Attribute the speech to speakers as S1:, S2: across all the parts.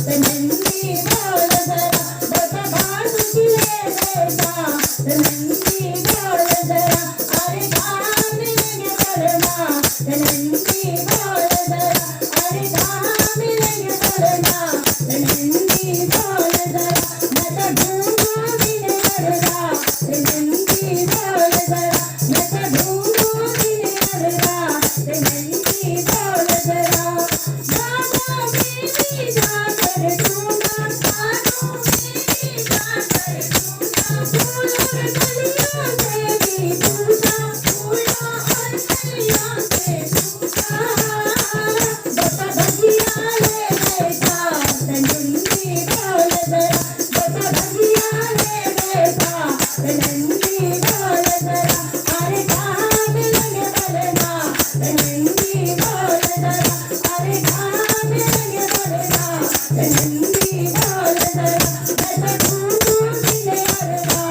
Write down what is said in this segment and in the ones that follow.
S1: नंदी बोल जरा बता बासुरी ले बेटा नंदी बोल जरा अरे कहाँ मिलेंगे बोलना नंदी बोल जरा अरे कहाँ मिलेंगे बोलना नंदी बोल जरा मैं तो ढूंढूंगी नियरगा नंदी बोल जरा मैं तो ढूंढूंगी नियरगा नंदी बोल जरा बाबा मेरी जाकर ढूंढा सानू मेरी जाकर ढूंढा फूल और कलियों से भी पूछा फूलों और कलियों से पूछा बता भजिया ले बेटा नंदी बोल जरा बता भजिया ले बेटा नंदी बोल जरा अरे कहाँ मिलेंगे बोलना नंदी बोल जरा अरे कहाँ मिलेंगे बोलना नंदी बोल जरा मैं तो ढूंढूंगी नियरगा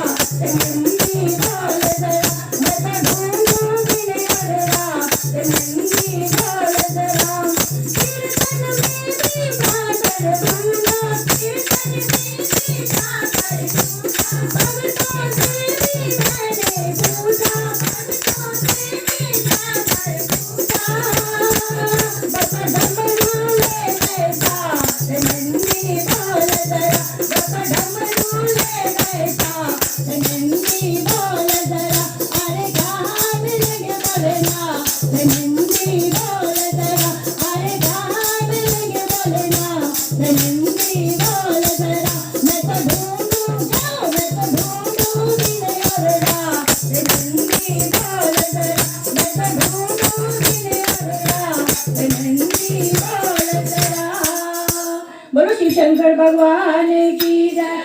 S1: नंदी बोल जरा मैं तो ढूंढूंगी नियरगा नंदी बोल जरा कीर्तन में भी गाकर ढूंढा कीर्तन में भी गाकर ढूंढा भक्तों से भी मैंने पूछा भक्तों से भी जाकर पूछा बता डमरू ले बेटा नंदी बोल जरा बता डमरू ले बेटा नंदी बोल जरा अरे कहाँ मिलेंगे बोलना नंदी बोल जरा अरे कहाँ मिलेंगे बोलना नंदी बोल जरा मैं तो ढूंढूंगी नियरगा नंदी बोल जरा मैं तो ढूंढूंगी नियरगा नंदी बोल जरा। बोलो शिव शंकर भगवान की जय।